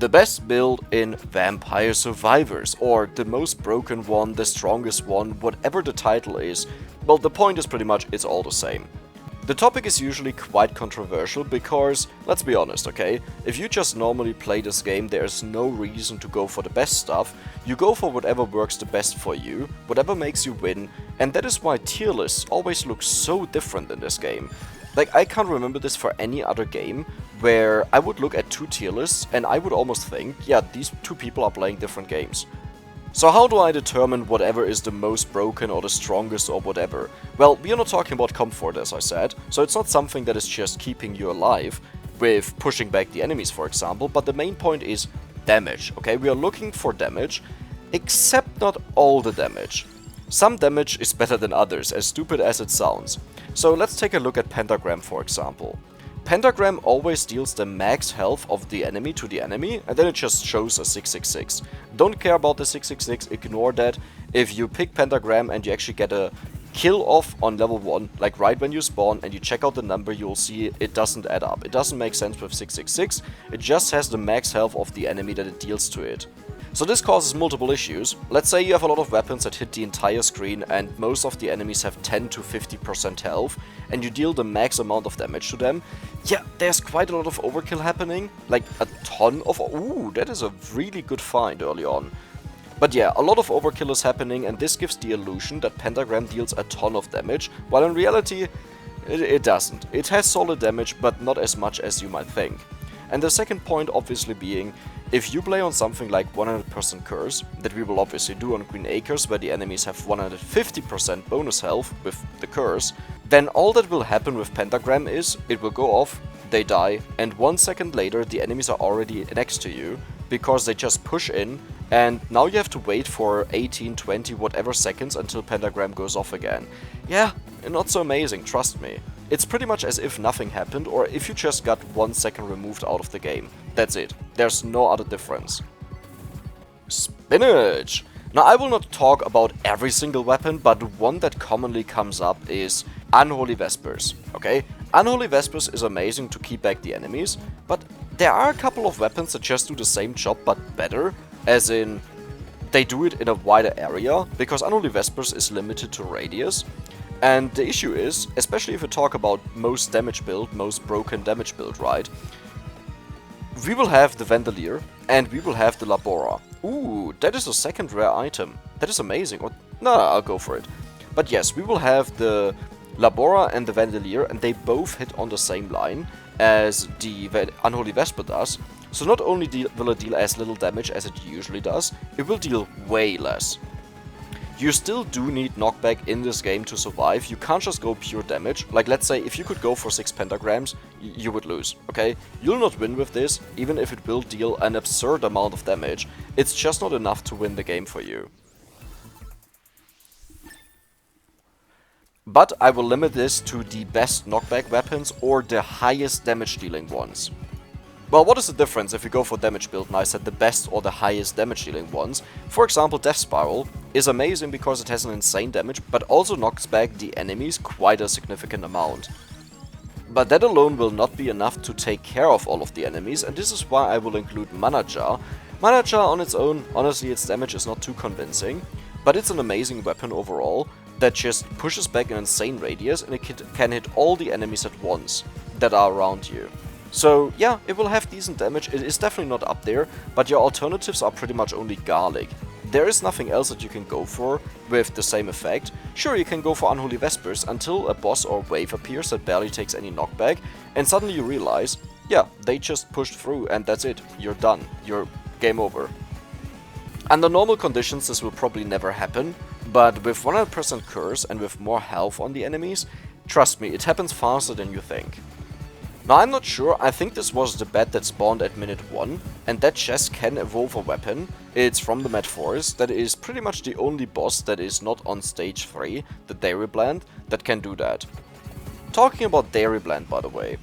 The best build in Vampire Survivors, or the most broken one, the strongest one, whatever the title is. Well, the point is pretty much it's all the same. The topic is usually quite controversial because, let's be honest, okay, if you just normally play this game, there's no reason to go for the best stuff. You go for whatever works the best for you, whatever makes you win, and that is why tier lists always look so different in this game. Like, I can't remember this for any other game where I would look at two tier lists and I would almost think, yeah, these two people are playing different games. So how do I determine whatever is the most broken or the strongest or whatever? Well, we are not talking about comfort, as I said, so it's not something that is just keeping you alive with pushing back the enemies, for example, but the main point is damage, okay? We are looking for damage, except not all the damage. Some damage is better than others, as stupid as it sounds. So let's take a look at Pentagram, for example. Pentagram always deals the max health of the enemy to the enemy, and then it just shows a 666. Don't care about the 666, ignore that. If you pick Pentagram and you actually get a kill off on level 1, like right when you spawn, and you check out the number, you'll see it doesn't add up. It doesn't make sense with 666, it just has the max health of the enemy that it deals to it. So this causes multiple issues. Let's say you have a lot of weapons that hit the entire screen and most of the enemies have 10 to 50% health and you deal the max amount of damage to them. Yeah, there's quite a lot of overkill happening, like a ton of... Ooh, that is a really good find early on. But yeah, a lot of overkill is happening and this gives the illusion that Pentagram deals a ton of damage, while in reality it doesn't. It has solid damage, but not as much as you might think. And the second point obviously being, if you play on something like 100% Curse, that we will obviously do on Green Acres where the enemies have 150% bonus health with the Curse, then all that will happen with Pentagram is, it will go off, they die, and 1 second later the enemies are already next to you, because they just push in, and now you have to wait for 18, 20, whatever seconds until Pentagram goes off again. Yeah, not so amazing, trust me. It's pretty much as if nothing happened, or if you just got 1 second removed out of the game. That's it. There's no other difference. Spinach! Now I will not talk about every single weapon, but one that commonly comes up is Unholy Vespers, okay? Unholy Vespers is amazing to keep back the enemies, but there are a couple of weapons that just do the same job but better, as in they do it in a wider area, because Unholy Vespers is limited to radius. And the issue is, especially if we talk about most damage build, most broken damage build, right? We will have the Vandalia and we will have the Labora. Ooh, that is a second rare item. That is amazing. No, I'll go for it. But yes, we will have the Labora and the Vandalia, and they both hit on the same line as the Unholy Vesper does. So not only will it deal as little damage as it usually does, it will deal way less. You still do need knockback in this game to survive. You can't just go pure damage. Like, let's say if you could go for 6 pentagrams, you would lose, okay? You'll not win with this, even if it will deal an absurd amount of damage. It's just not enough to win the game for you. But I will limit this to the best knockback weapons or the highest damage dealing ones. Well, what is the difference if you go for damage build and I said the best or the highest damage dealing ones? For example, Death Spiral is amazing because it has an insane damage, but also knocks back the enemies quite a significant amount. But that alone will not be enough to take care of all of the enemies, and this is why I will include Mana Jar. Mana Jar on its own, honestly its damage is not too convincing, but it's an amazing weapon overall that just pushes back an insane radius and it can hit all the enemies at once that are around you. So yeah, it will have decent damage, it is definitely not up there, but your alternatives are pretty much only Garlic. There is nothing else that you can go for with the same effect. Sure, you can go for Unholy Vespers until a boss or wave appears that barely takes any knockback, and suddenly you realize, yeah, they just pushed through and that's it, you're done, you're game over. Under normal conditions this will probably never happen, but with 100% curse and with more health on the enemies, trust me, it happens faster than you think. Now I'm not sure, I think this was the bat that spawned at minute 1, and that chest can evolve a weapon. It's from the Mad Forest, that is pretty much the only boss that is not on stage 3, the Dairy Blend, that can do that. Talking about Dairy Blend, by the way.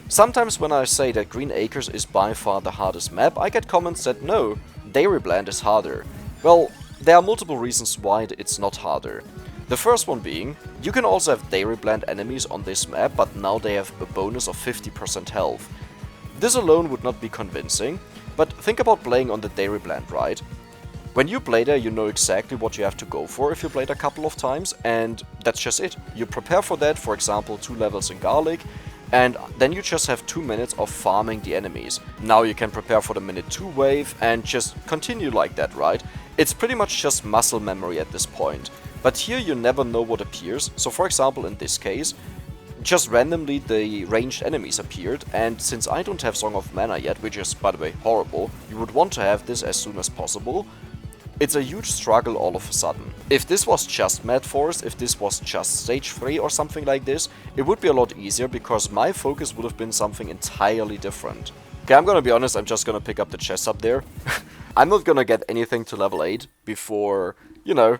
Sometimes when I say that Green Acres is by far the hardest map, I get comments that no, Dairy Blend is harder. Well, there are multiple reasons why it's not harder. The first one being, you can also have Dairy Blend enemies on this map, but now they have a bonus of 50% health. This alone would not be convincing, but think about playing on the dairy blend, right? When you play there, you know exactly what you have to go for if you played a couple of times, and that's just it. You prepare for that, for example, 2 levels in garlic, and then you just have 2 minutes of farming the enemies. Now you can prepare for the minute 2 wave and just continue like that, right? It's pretty much just muscle memory at this point. But here you never know what appears, so for example in this case, just randomly the ranged enemies appeared, and since I don't have Song of Mana yet, which is by the way horrible, you would want to have this as soon as possible. It's a huge struggle all of a sudden. If this was just Mad Forest, if this was just Stage 3 or something like this, it would be a lot easier because my focus would have been something entirely different. Okay, I'm gonna be honest, I'm just gonna pick up the chest up there. I'm not gonna get anything to level 8 before, you know,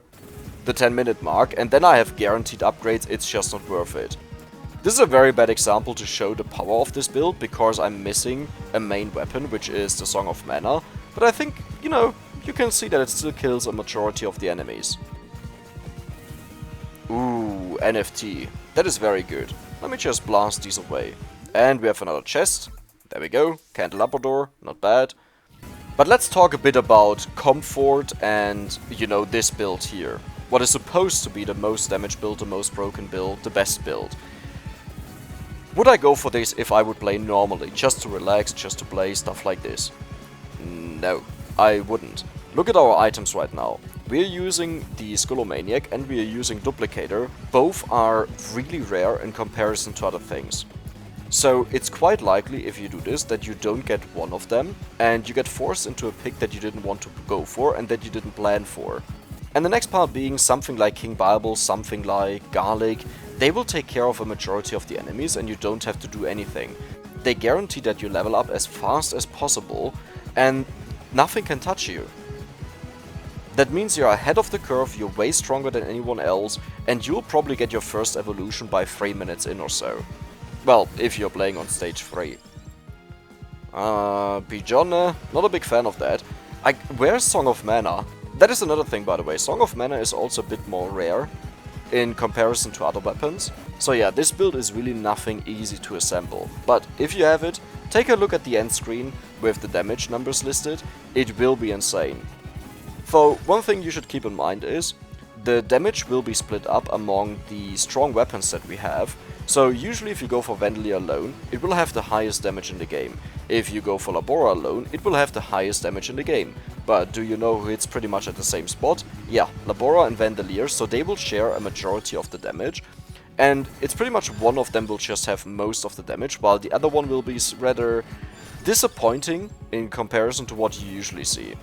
the 10-minute mark, and then I have guaranteed upgrades, it's just not worth it. This is a very bad example to show the power of this build because I'm missing a main weapon, which is the Song of Mana, but I think, you know, you can see that it still kills a majority of the enemies. Ooh, NFT. That is very good. Let me just blast these away. And we have another chest. There we go. Candelabra door. Not bad. But let's talk a bit about comfort and, you know, this build here. What is supposed to be the most damage build, the most broken build, the best build. Would I go for this if I would play normally, just to relax, just to play, stuff like this? No, I wouldn't. Look at our items right now. We're using the Skullomaniac and we are using Duplicator. Both are really rare in comparison to other things. So it's quite likely if you do this that you don't get one of them and you get forced into a pick that you didn't want to go for and that you didn't plan for. And the next part being something like King Bible, something like Garlic. They will take care of a majority of the enemies and you don't have to do anything. They guarantee that you level up as fast as possible and nothing can touch you. That means you're ahead of the curve, you're way stronger than anyone else, and you'll probably get your first evolution by 3 minutes in or so. Well, if you're playing on stage 3. Pigeon, not a big fan of that. Where's Song of Mana? That is another thing, by the way. Song of Mana is also a bit more rare in comparison to other weapons. So yeah, this build is really nothing easy to assemble. But if you have it, take a look at the end screen with the damage numbers listed. It will be insane. So one thing you should keep in mind is the damage will be split up among the strong weapons that we have. So usually if you go for Vandalia alone, it will have the highest damage in the game. If you go for Labora alone, it will have the highest damage in the game. But do you know who hits pretty much at the same spot? Yeah, Labora and Vandalia, so they will share a majority of the damage. And it's pretty much one of them will just have most of the damage, while the other one will be rather disappointing in comparison to what you usually see.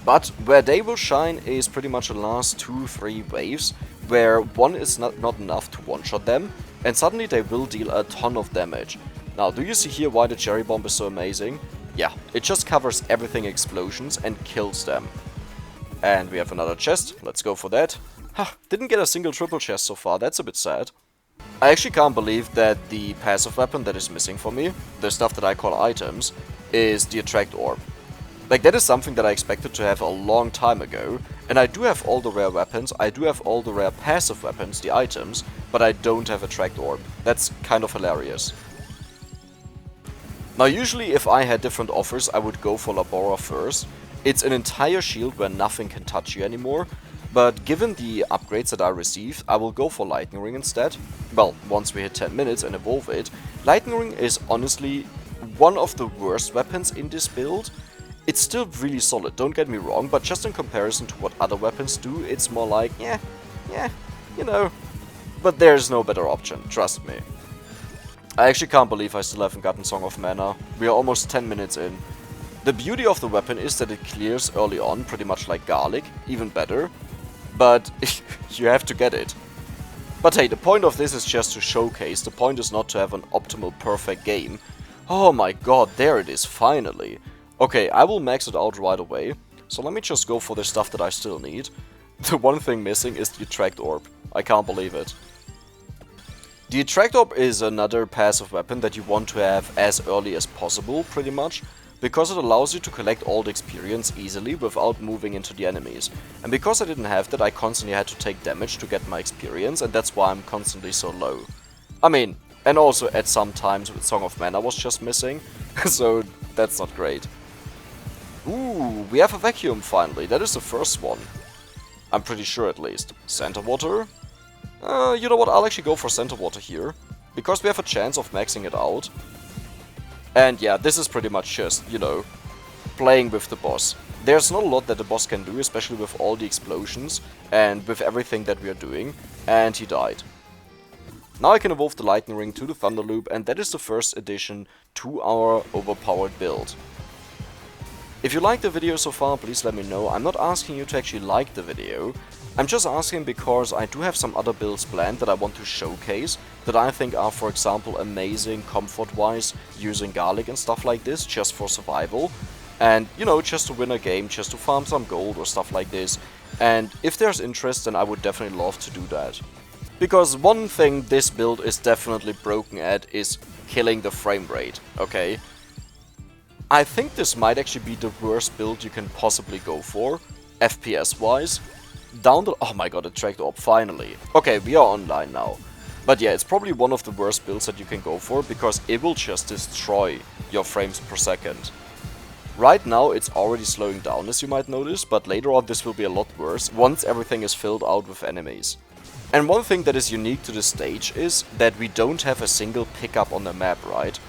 But where they will shine is pretty much the last 2-3 waves, where one is not enough to one-shot them, and suddenly they will deal a ton of damage. Now, do you see here why the Cherry Bomb is so amazing? Yeah, it just covers everything explosions and kills them. And we have another chest, let's go for that. Didn't get a single triple chest so far, that's a bit sad. I actually can't believe that the passive weapon that is missing for me, the stuff that I call items, is the Attract Orb. Like, that is something that I expected to have a long time ago, and I do have all the rare weapons, I do have all the rare passive weapons, the items, but I don't have Attract Orb. That's kind of hilarious. Now usually if I had different offers I would go for Labora first. It's an entire shield where nothing can touch you anymore, but given the upgrades that I received, I will go for Lightning Ring instead. Well, once we hit 10 minutes and evolve it. Lightning Ring is honestly one of the worst weapons in this build. It's still really solid, don't get me wrong, but just in comparison to what other weapons do, it's more like, yeah, you know. But there's no better option, trust me. I actually can't believe I still haven't gotten Song of Mana. We are almost 10 minutes in. The beauty of the weapon is that it clears early on, pretty much like Garlic, even better. But you have to get it. But hey, the point of this is just to showcase, the point is not to have an optimal perfect game. Oh my god, there it is, finally. Okay, I will max it out right away, so let me just go for the stuff that I still need. The one thing missing is the Attract Orb. I can't believe it. The Attract Orb is another passive weapon that you want to have as early as possible, pretty much, because it allows you to collect all the experience easily without moving into the enemies. And because I didn't have that, I constantly had to take damage to get my experience, and that's why I'm constantly so low. I mean, And also at some times with Song of Mana was just missing, so that's not great. Ooh, we have a vacuum finally, that is the first one. I'm pretty sure at least. Center Water? You know what, I'll actually go for Center Water here, because we have a chance of maxing it out. And yeah, this is pretty much just, you know, playing with the boss. There's not a lot that the boss can do, especially with all the explosions and with everything that we are doing, and he died. Now I can evolve the Lightning Ring to the Thunder Loop, and that is the first addition to our overpowered build. If you liked the video so far, please let me know. I'm not asking you to actually like the video. I'm just asking because I do have some other builds planned that I want to showcase, that I think are, for example, amazing comfort-wise, using garlic and stuff like this, just for survival. And, you know, just to win a game, just to farm some gold or stuff like this. And if there's interest, then I would definitely love to do that. Because one thing this build is definitely broken at is killing the frame rate, okay? I think this might actually be the worst build you can possibly go for, FPS-wise. Oh my god, it tracked up, finally. Okay, we are online now. But yeah, it's probably one of the worst builds that you can go for, because it will just destroy your frames per second. Right now it's already slowing down, as you might notice, but later on this will be a lot worse, once everything is filled out with enemies. And one thing that is unique to this stage is that we don't have a single pickup on the map, right?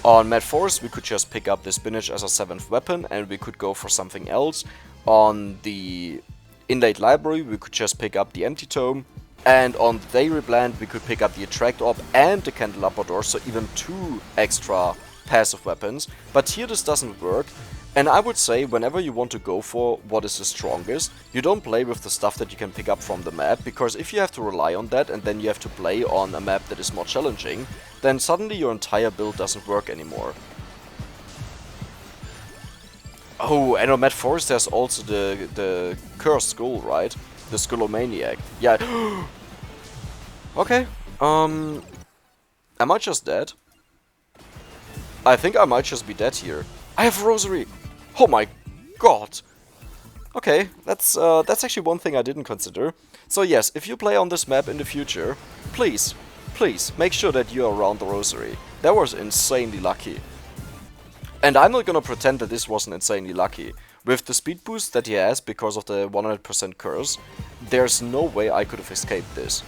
On Mad Forest we could just pick up the spinach as a 7th weapon and we could go for something else. On the Inlaid Library we could just pick up the Empty Tome. And on the Dairy Blend we could pick up the Attract Orb and the Candelabrador, so even 2 extra passive weapons. But here this doesn't work. And I would say whenever you want to go for what is the strongest, you don't play with the stuff that you can pick up from the map, because if you have to rely on that and then you have to play on a map that is more challenging, then suddenly your entire build doesn't work anymore. Oh, and on Mad Forest there's also the Cursed Skull, right? The Skullomaniac. Yeah. Okay. Am I just dead? I think I might just be dead here. I have a Rosary! Oh my god! Okay, that's actually one thing I didn't consider. So yes, if you play on this map in the future, please make sure that you are around the Rosary. That was insanely lucky. And I'm not gonna pretend that this wasn't insanely lucky. With the speed boost that he has because of the 100% curse, there's no way I could have escaped this.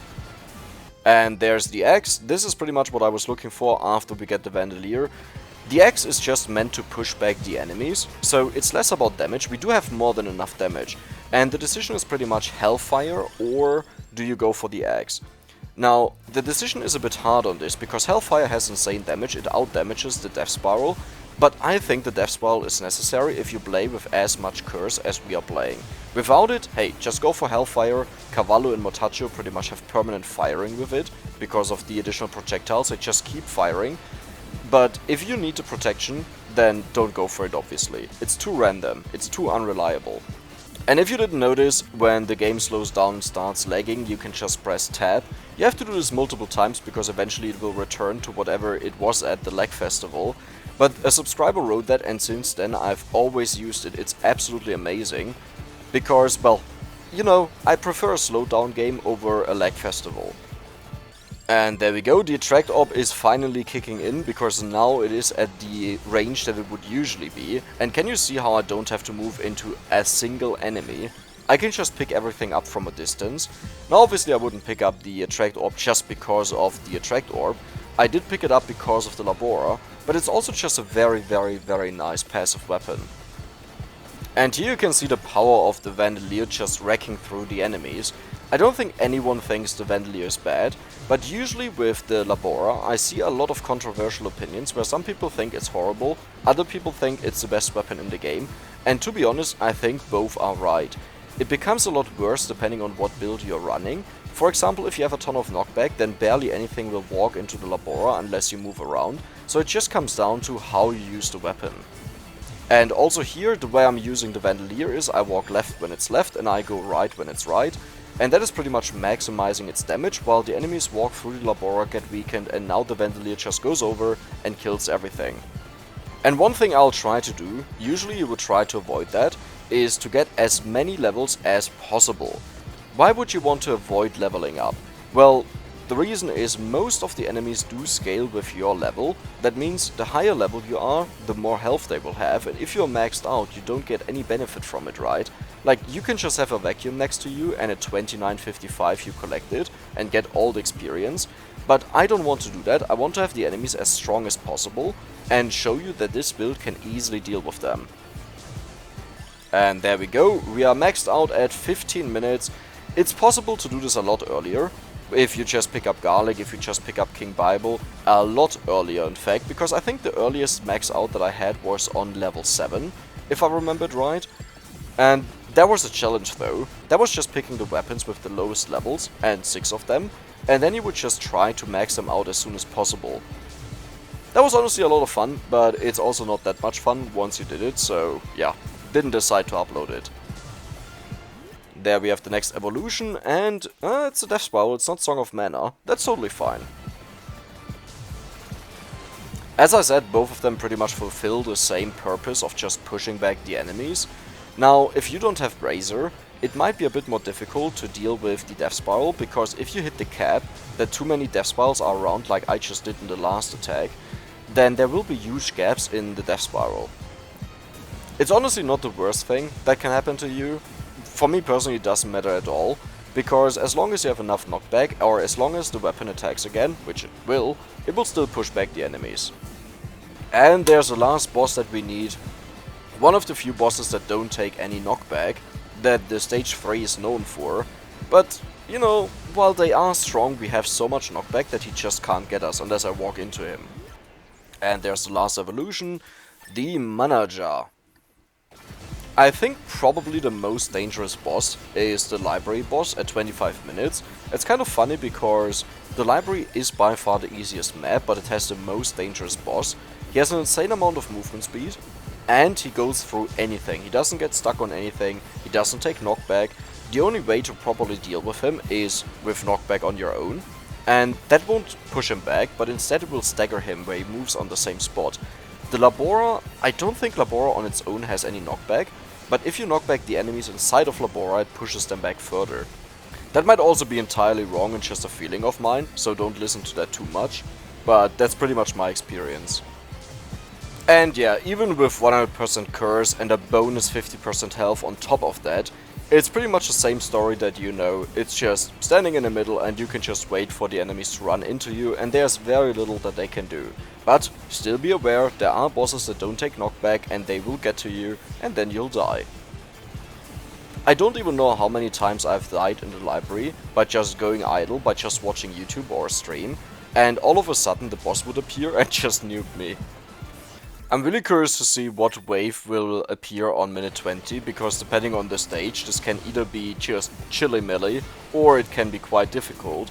And there's the axe. This is pretty much what I was looking for after we get the Vandalia. The axe is just meant to push back the enemies, so it's less about damage. We do have more than enough damage. And the decision is pretty much Hellfire, or do you go for the axe? Now, the decision is a bit hard on this, because Hellfire has insane damage, it out-damages the Death Spiral, but I think the Death Spiral is necessary if you play with as much curse as we are playing. Without it, hey, just go for Hellfire. Cavallo and Mortaccio pretty much have permanent firing with it, because of the additional projectiles, they just keep firing. But if you need the protection, then don't go for it, obviously. It's too random, it's too unreliable. And if you didn't notice, when the game slows down and starts lagging, you can just press tab. You have to do this multiple times because eventually it will return to whatever it was at the lag festival. But a subscriber wrote that, and since then I've always used it. It's absolutely amazing. Because, well, you know, I prefer a slow down game over a lag festival. And there we go, the Attract Orb is finally kicking in, because now it is at the range that it would usually be. And can you see how I don't have to move into a single enemy? I can just pick everything up from a distance. Now obviously I wouldn't pick up the Attract Orb just because of the Attract Orb. I did pick it up because of the Labora, but it's also just a very nice passive weapon. And here you can see the power of the Vandalia just wrecking through the enemies. I don't think anyone thinks the Vandalia is bad, but usually with the Labora I see a lot of controversial opinions where some people think it's horrible, other people think it's the best weapon in the game, and to be honest I think both are right. It becomes a lot worse depending on what build you're running. For example, if you have a ton of knockback, then barely anything will walk into the Labora unless you move around, so it just comes down to how you use the weapon. And also here, the way I'm using the Vandalia is I walk left when it's left and I go right when it's right. And that is pretty much maximizing its damage, while the enemies walk through the Labora, get weakened, and now the Vandalia just goes over and kills everything. And one thing I'll try to do, usually you would try to avoid that, is to get as many levels as possible. Why would you want to avoid leveling up? Well, The reason is most of the enemies do scale with your level. That means the higher level you are, the more health they will have, and if you're maxed out, you don't get any benefit from it, right? Like, you can just have a vacuum next to you and at 29.55 you collect it and get all the experience, but I don't want to do that. I want to have the enemies as strong as possible and show you that this build can easily deal with them. And there we go, we are maxed out at 15 minutes. It's possible to do this a lot earlier. If you just pick up Garlic, if you just pick up King Bible, a lot earlier in fact, because I think the earliest max out that I had was on level 7, if I remembered right. And that was a challenge though. That was just picking the weapons with the lowest levels, and 6 of them, and then you would just try to max them out as soon as possible. That was honestly a lot of fun, but it's also not that much fun once you did it, so yeah, didn't decide to upload it. There we have the next evolution, and it's a Death Spiral, it's not Song of Mana. That's totally fine. As I said, both of them pretty much fulfill the same purpose of just pushing back the enemies. Now, if you don't have Brazier, it might be a bit more difficult to deal with the Death Spiral, because if you hit the cap that too many Death Spirals are around like I just did in the last attack, then there will be huge gaps in the Death Spiral. It's honestly not the worst thing that can happen to you. For me personally, it doesn't matter at all, because as long as you have enough knockback, or as long as the weapon attacks again, which it will still push back the enemies. And there's the last boss that we need. One of the few bosses that don't take any knockback, that the stage 3 is known for. But, you know, while they are strong, we have so much knockback that he just can't get us unless I walk into him. And there's the last evolution, the Mana Jar. I think probably the most dangerous boss is the library boss at 25 minutes. It's kind of funny because the library is by far the easiest map, but it has the most dangerous boss. He has an insane amount of movement speed, and he goes through anything. He doesn't get stuck on anything, he doesn't take knockback. The only way to properly deal with him is with knockback on your own, and that won't push him back, but instead it will stagger him where he moves on the same spot. The Labora, I don't think Labora on its own has any knockback, but if you knock back the enemies inside of Labora, it pushes them back further. That might also be entirely wrong and just a feeling of mine, so don't listen to that too much, but that's pretty much my experience. And yeah, even with 100% curse and a bonus 50% health on top of that, it's pretty much the same story that you know. It's just standing in the middle and you can just wait for the enemies to run into you, and there's very little that they can do. But still be aware, there are bosses that don't take knockback and they will get to you and then you'll die. I don't even know how many times I've died in the library by just going idle, by just watching YouTube or a stream, and all of a sudden the boss would appear and just nuke me. I'm really curious to see what wave will appear on minute 20, because depending on the stage, this can either be just chilly melee, or it can be quite difficult.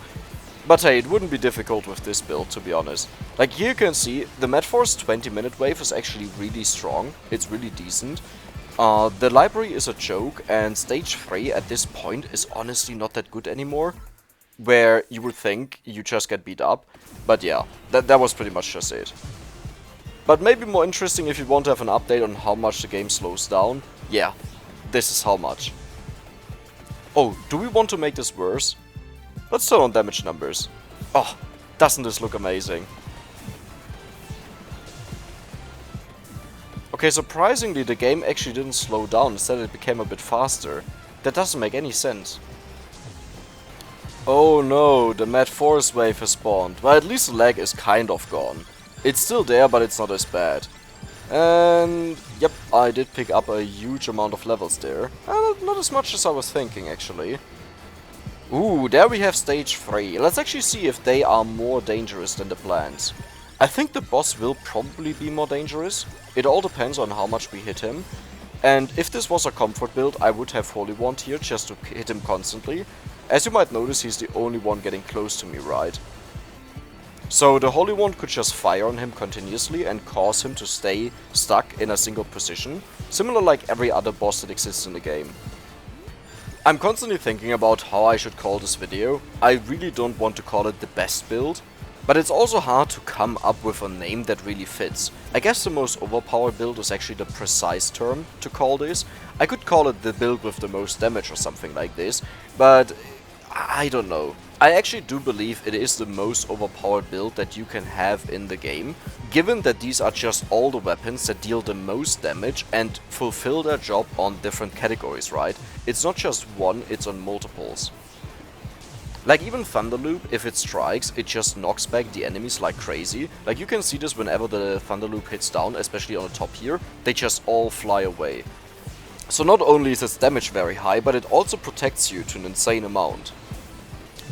But hey, it wouldn't be difficult with this build, to be honest. Like here you can see, the Madforce 20-minute wave is actually really strong, it's really decent. The library is a joke, and stage 3 at this point is honestly not that good anymore, where you would think you just get beat up. But yeah, that was pretty much just it. But maybe more interesting if you want to have an update on how much the game slows down. Yeah, this is how much. Oh, do we want to make this worse? Let's turn on damage numbers. Oh, doesn't this look amazing? Okay, surprisingly the game actually didn't slow down, instead it became a bit faster. That doesn't make any sense. Oh no, the Mad Forest wave has spawned. Well, at least the lag is kind of gone. It's still there, but it's not as bad. And yep, I did pick up a huge amount of levels there. Not as much as I was thinking, actually. Ooh, there we have stage 3. Let's actually see if they are more dangerous than the plants. I think the boss will probably be more dangerous. It all depends on how much we hit him. And if this was a comfort build, I would have Holy Wand here just to hit him constantly. As you might notice, he's the only one getting close to me, right? So the Holy Wand could just fire on him continuously and cause him to stay stuck in a single position, similar like every other boss that exists in the game. I'm constantly thinking about how I should call this video. I really don't want to call it the best build, but it's also hard to come up with a name that really fits. I guess the most overpowered build is actually the precise term to call this. I could call it the build with the most damage or something like this, but I don't know. I actually do believe it is the most overpowered build that you can have in the game, given that these are just all the weapons that deal the most damage and fulfill their job on different categories, right? It's not just one, it's on multiples. Like even Thunderloop, if it strikes, it just knocks back the enemies like crazy. Like you can see this whenever the Thunderloop hits down, especially on the top here, they just all fly away. So not only is its damage very high, but it also protects you to an insane amount.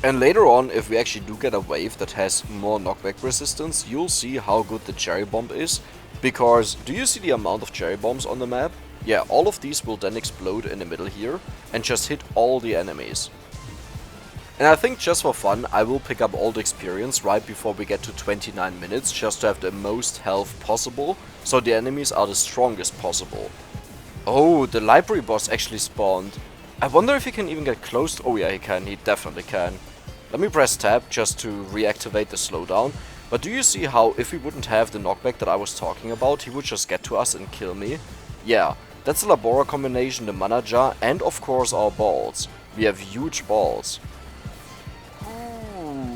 And later on, if we actually do get a wave that has more knockback resistance, you'll see how good the cherry bomb is. Because, do you see the amount of cherry bombs on the map? Yeah, all of these will then explode in the middle here and just hit all the enemies. And I think just for fun, I will pick up all the experience right before we get to 29 minutes, just to have the most health possible, so the enemies are the strongest possible. Oh, the library boss actually spawned. I wonder if he can even get close. Oh yeah, he can. He definitely can. Let me press tab just to reactivate the slowdown. But do you see how if we wouldn't have the knockback that I was talking about, he would just get to us and kill me? Yeah, that's the Labora combination, the mana jar, and of course our balls. We have huge balls.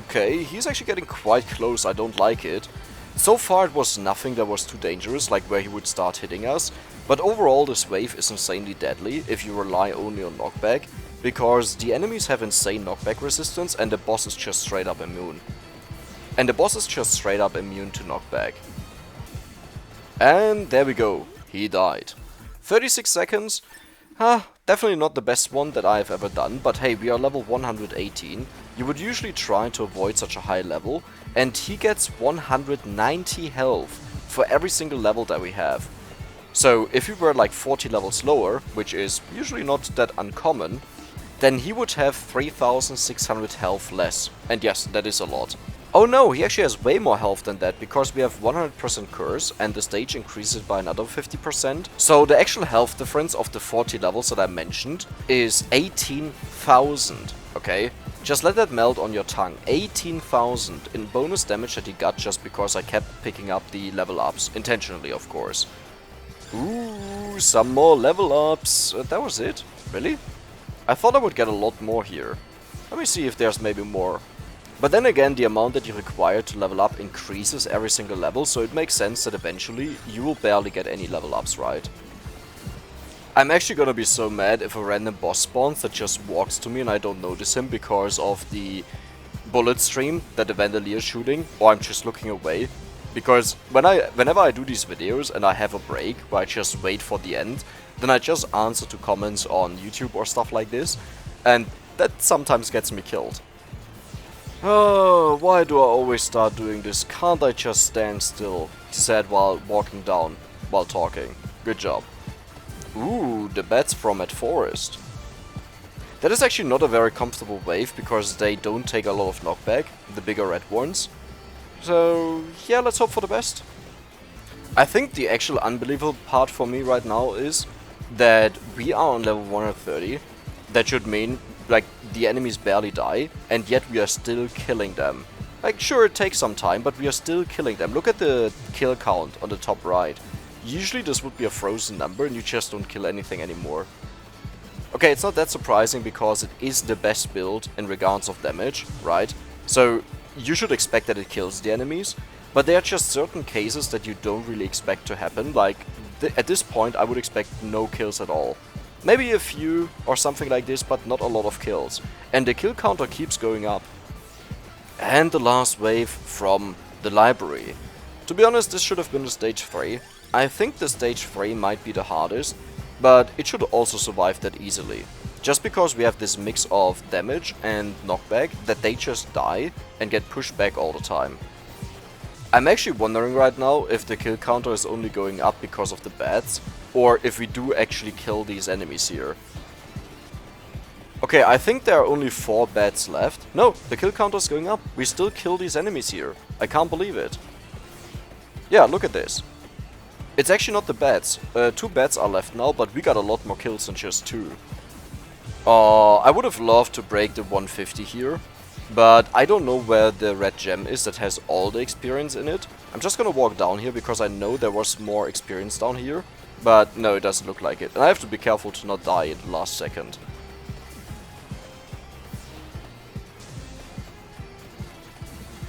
Okay, he's actually getting quite close. I don't like it. So far it was nothing that was too dangerous, like where he would start hitting us. But overall this wave is insanely deadly if you rely only on knockback, because the enemies have insane knockback resistance and the boss is just straight up immune. And the boss is just straight up immune to knockback. And there we go, he died. 36 seconds, definitely not the best one that I've ever done, but hey, we are level 118. You would usually try to avoid such a high level, and he gets 190 health for every single level that we have. So if we were like 40 levels lower, which is usually not that uncommon, then he would have 3600 health less. And yes, that is a lot. Oh no, he actually has way more health than that, because we have 100% curse and the stage increases by another 50%. So the actual health difference of the 40 levels that I mentioned is 18,000, okay? Just let that melt on your tongue. 18,000 in bonus damage that he got just because I kept picking up the level ups, intentionally of course. Ooh, some more level ups. That was it? Really? I thought I would get a lot more here. Let me see if there's maybe more. But then again, the amount that you require to level up increases every single level, so it makes sense that eventually you will barely get any level ups, right? I'm actually gonna be so mad if a random boss spawns that just walks to me and I don't notice him because of the bullet stream that the Vandalia is shooting, or I'm just looking away. Because whenever I do these videos and I have a break where I just wait for the end, then I just answer to comments on YouTube or stuff like this, and that sometimes gets me killed. Oh, why do I always start doing this? Can't I just stand still? He said while walking down, while talking. Good job. Ooh, the bats from at forest. That is actually not a very comfortable wave because they don't take a lot of knockback, the bigger red ones. So yeah, let's hope for the best. I think the actual unbelievable part for me right now is that we are on level 130. That should mean like the enemies barely die and yet we are still killing them. Like sure, it takes some time, but we are still killing them. Look at the kill count on the top right. Usually this would be a frozen number and you just don't kill anything anymore. Okay, it's not that surprising because it is the best build in regards of damage, right? So you should expect that it kills the enemies, but there are just certain cases that you don't really expect to happen. Like at this point I would expect no kills at all. Maybe a few or something like this, but not a lot of kills. And the kill counter keeps going up. And the last wave from the library. To be honest, this should have been the stage 3. I think the stage 3 might be the hardest, but it should also survive that easily. Just because we have this mix of damage and knockback that they just die and get pushed back all the time. I'm actually wondering right now if the kill counter is only going up because of the bats, or if we do actually kill these enemies here. Okay, I think there are only 4 bats left. No, the kill counter is going up. We still kill these enemies here. I can't believe it. Yeah, look at this. It's actually not the bats. 2 bats are left now, but we got a lot more kills than just 2. I would have loved to break the 150 here, but I don't know where the red gem is that has all the experience in it. I'm just gonna walk down here because I know there was more experience down here, but no, it doesn't look like it. And I have to be careful to not die in the last second.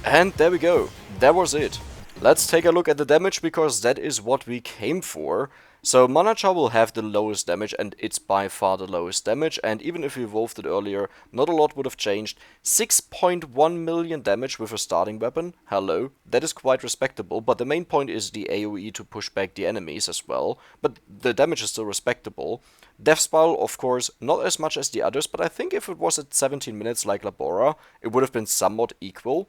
And there we go. That was it. Let's take a look at the damage, because that is what we came for. So Manacha will have the lowest damage, and it's by far the lowest damage, and even if we evolved it earlier, not a lot would have changed. 6.1 million damage with a starting weapon. Hello, that is quite respectable, but the main point is the AoE to push back the enemies as well, but the damage is still respectable. Death Spiral, of course, not as much as the others, but I think if it was at 17 minutes like Labora, it would have been somewhat equal.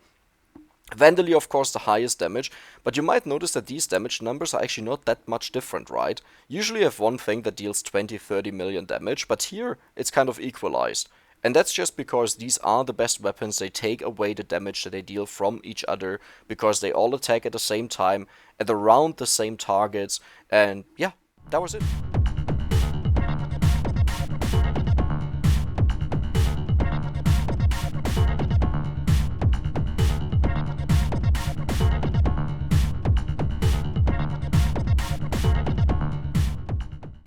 Vandalia, of course, the highest damage, but you might notice that these damage numbers are actually not that much different, right? Usually you have one thing that deals 20-30 million damage, but here it's kind of equalized. And that's just because these are the best weapons. They take away the damage that they deal from each other, because they all attack at the same time, at around the same targets, and yeah, that was it.